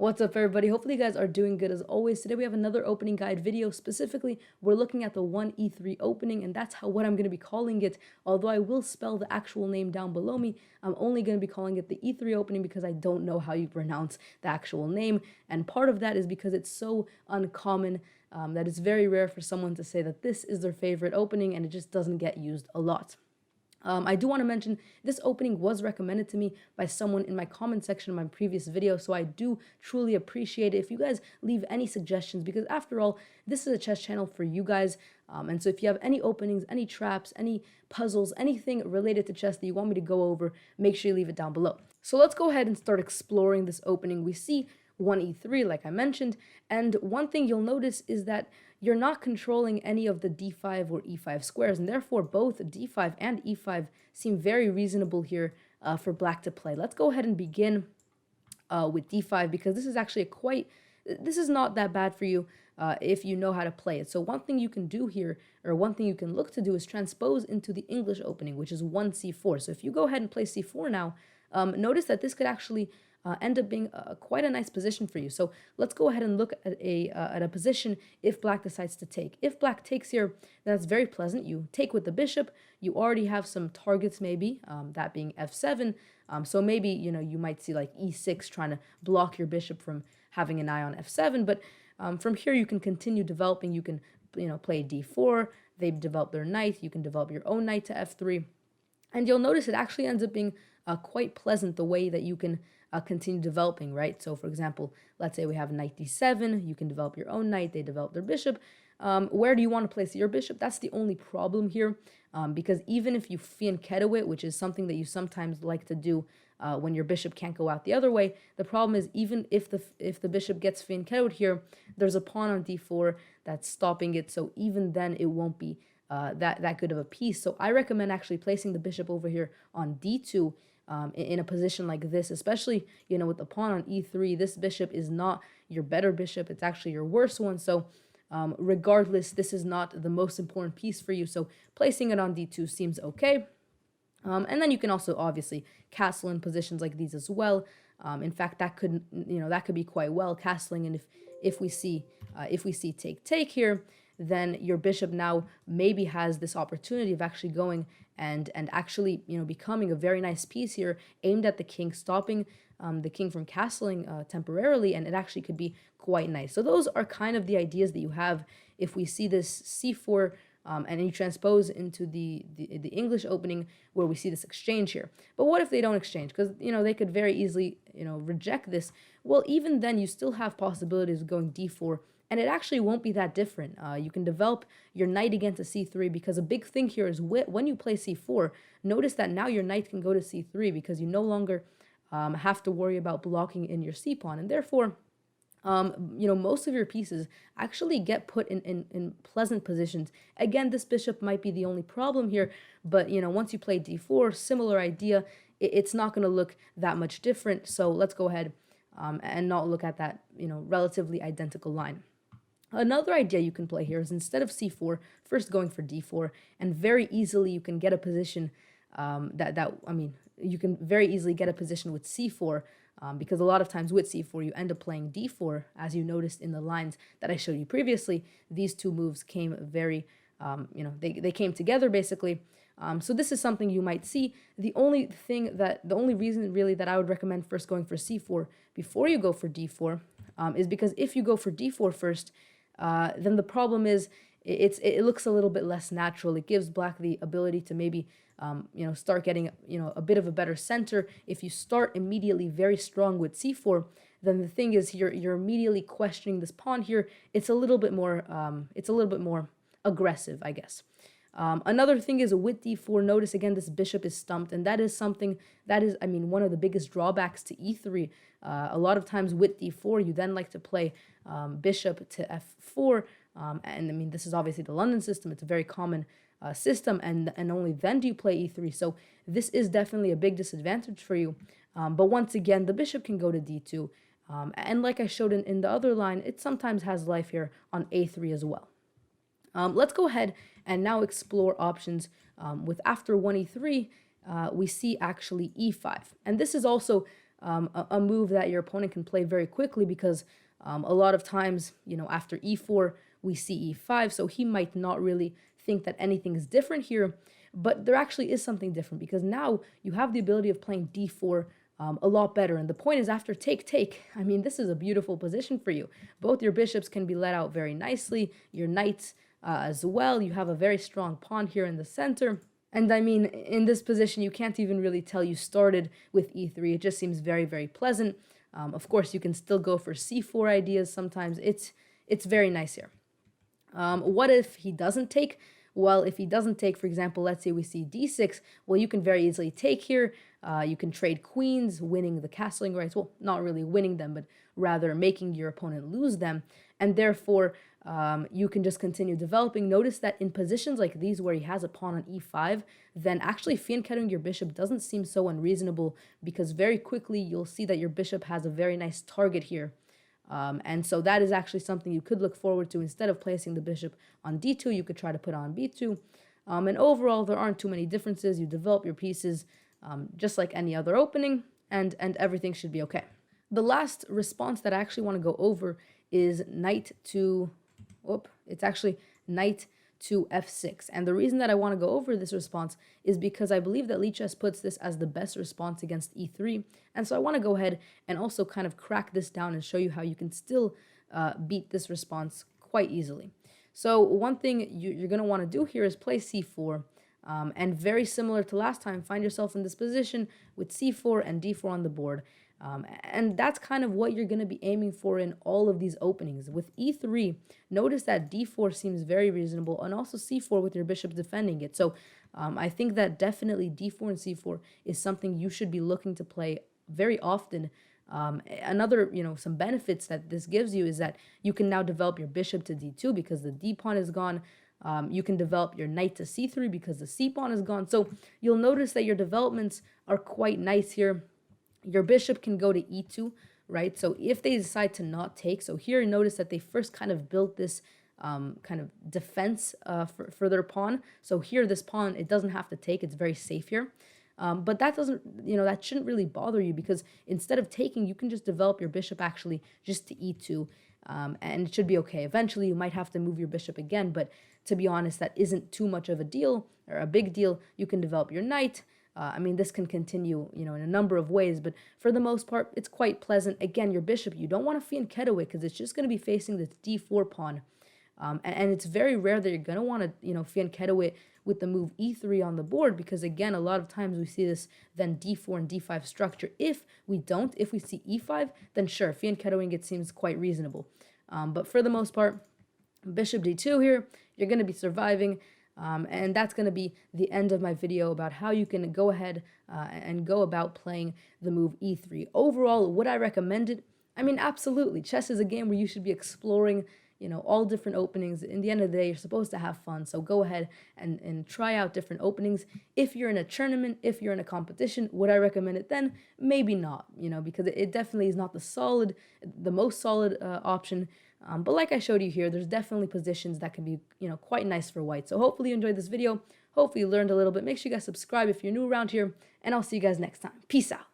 What's up, everybody? Hopefully you guys are doing good as always. Today we have another opening guide video. Specifically, we're looking at the 1e3 opening, and that's what I'm going to be calling it. Although I will spell the actual name down below me, I'm only going to be calling it the e3 opening because I don't know how you pronounce the actual name. And part of that is because it's so uncommon that it's very rare for someone to say that this is their favorite opening, and it just doesn't get used a lot. I do want to mention this opening was recommended to me by someone in my comment section of my previous video, so I do truly appreciate it if you guys leave any suggestions, because after all, this is a chess channel for you guys. And so if you have any openings, any traps, any puzzles, anything related to chess that you want me to go over, make sure you leave it down below. So let's go ahead and start exploring this opening. We see 1e3, like I mentioned, and one thing you'll notice is that you're not controlling any of the d5 or e5 squares, and therefore both d5 and e5 seem very reasonable here for black to play. Let's go ahead and begin with d5, because this is actually this is not that bad for you if you know how to play it. So one thing you can do here, or one thing you can look to do, is transpose into the English opening, which is 1c4. So if you go ahead and play c4 now, notice that this could actually end up being quite a nice position for you. So let's go ahead and look at a position if black decides to take. If black takes here, that's very pleasant. You take with the bishop. You already have some targets, maybe, that being f7. So maybe, you might see like e6 trying to block your bishop from having an eye on f7. But from here, you can continue developing. You can, play d4. They've developed their knight. You can develop your own knight to f3. And you'll notice it actually ends up being quite pleasant the way that you can continue developing, right? So, for example, let's say we have knight d7. You can develop your own knight. They develop their bishop. Where do you want to place your bishop? That's the only problem here, because even if you fianchetto it, which is something that you sometimes like to do when your bishop can't go out the other way, the problem is even if the bishop gets fianchettoed here, there's a pawn on d4 that's stopping it. So even then, it won't be that good of a piece. So I recommend actually placing the bishop over here on d2 in a position like this, especially, with the pawn on e3. This bishop is not your better bishop. It's actually your worst one. So regardless, this is not the most important piece for you. So placing it on d2 seems okay. And then you can also obviously castle in positions like these as well. In fact, that could be quite well castling. And if we see take here, then your bishop now maybe has this opportunity of actually going and actually becoming a very nice piece here, aimed at the king, stopping the king from castling temporarily, and it actually could be quite nice. So those are kind of the ideas that you have if we see this c4 and you transpose into the English opening where we see this exchange here. But what if they don't exchange? Because they could very easily reject this. Well, even then you still have possibilities of going d4. And it actually won't be that different. You can develop your knight again to c3, because a big thing here is when you play c4, notice that now your knight can go to c3 because you no longer have to worry about blocking in your c-pawn. And therefore, most of your pieces actually get put in pleasant positions. Again, this bishop might be the only problem here, but, once you play d4, similar idea, it's not going to look that much different. So let's go ahead and not look at that, relatively identical line. Another idea you can play here is, instead of c4, first going for d4, and very easily you can get a position you can very easily get a position with c4, because a lot of times with c4 you end up playing d4, as you noticed in the lines that I showed you previously. These two moves came very, they came together basically. So this is something you might see. The only reason really that I would recommend first going for c4 before you go for d4 is because if you go for d4 first, then the problem is it looks a little bit less natural. It gives black the ability to maybe start getting a bit of a better center. If you start immediately very strong with c4, then the thing is you're immediately questioning this pawn here. It's a little bit more aggressive, I guess. Another thing is with d4, notice again this bishop is stumped, and that is something that is, one of the biggest drawbacks to e3. A lot of times with d4, you then like to play bishop to f4, and this is obviously the London system. It's a very common system, and only then do you play e3. So this is definitely a big disadvantage for you. But once again, the bishop can go to d2, and like I showed in the other line, it sometimes has life here on a3 as well. Let's go ahead and now explore options with after 1e3. We see actually e5, and this is also a move that your opponent can play very quickly, because a lot of times, after e4, we see e5, so he might not really think that anything is different here, but there actually is something different, because now you have the ability of playing d4 a lot better. And the point is, after take, I mean, this is a beautiful position for you. Both your bishops can be let out very nicely, your knights as well. You have a very strong pawn here in the center. And I mean, in this position, you can't even really tell you started with e3. It just seems very, very pleasant. Of course, you can still go for c4 ideas sometimes. It's very nice here. What if he doesn't take? Well, if he doesn't take, for example, let's say we see d6, well, you can very easily take here. You can trade queens, winning the castling rights. Well, not really winning them, but rather making your opponent lose them. And therefore, you can just continue developing. Notice that in positions like these where he has a pawn on e5, then actually fianchettoing your bishop doesn't seem so unreasonable, because very quickly you'll see that your bishop has a very nice target here. And so that is actually something you could look forward to. Instead of placing the bishop on d2, you could try to put on b2. And overall, there aren't too many differences. You develop your pieces just like any other opening, and everything should be okay. The last response that I actually want to go over is knight to, it's actually knight to f6. And the reason that I want to go over this response is because I believe that Lichess puts this as the best response against e3. And so I want to go ahead and also kind of crack this down and show you how you can still beat this response quite easily. So one thing you're going to want to do here is play c4. And very similar to last time, find yourself in this position with c4 and d4 on the board. And that's kind of what you're going to be aiming for in all of these openings. With e3, notice that d4 seems very reasonable, and also c4 with your bishop defending it. So I think that definitely d4 and c4 is something you should be looking to play very often. Another, some benefits that this gives you is that you can now develop your bishop to d2 because the d pawn is gone. You can develop your knight to c3 because the c pawn is gone. So you'll notice that your developments are quite nice here. Your bishop can go to e2, right? So if they decide to not take, so here notice that they first kind of built this kind of defense for their pawn. So here this pawn, it doesn't have to take, it's very safe here. But that doesn't, that shouldn't really bother you, because instead of taking, you can just develop your bishop actually just to e2, and it should be okay. Eventually you might have to move your bishop again, but to be honest, that isn't too much of a deal or a big deal. You can develop your knight. I mean, this can continue, in a number of ways, but for the most part, it's quite pleasant. Again, your bishop, you don't want to fianchetto it because it's just going to be facing this d4 pawn. And it's very rare that you're going to want to, fianchetto it with the move e3 on the board, because again, a lot of times we see this then d4 and d5 structure. If we see e5, then sure, fianchettoing it seems quite reasonable. But for the most part, bishop d2 here, you're going to be surviving. And that's going to be the end of my video about how you can go ahead and go about playing the move e3. Overall, would I recommend it? I mean, absolutely. Chess is a game where you should be exploring, all different openings. In the end of the day, you're supposed to have fun. So go ahead and try out different openings. If you're in a tournament, if you're in a competition, would I recommend it then? Maybe not, because it definitely is not the most solid option. But like I showed you here, there's definitely positions that can be, quite nice for white. So hopefully you enjoyed this video. Hopefully you learned a little bit. Make sure you guys subscribe if you're new around here, and I'll see you guys next time. Peace out.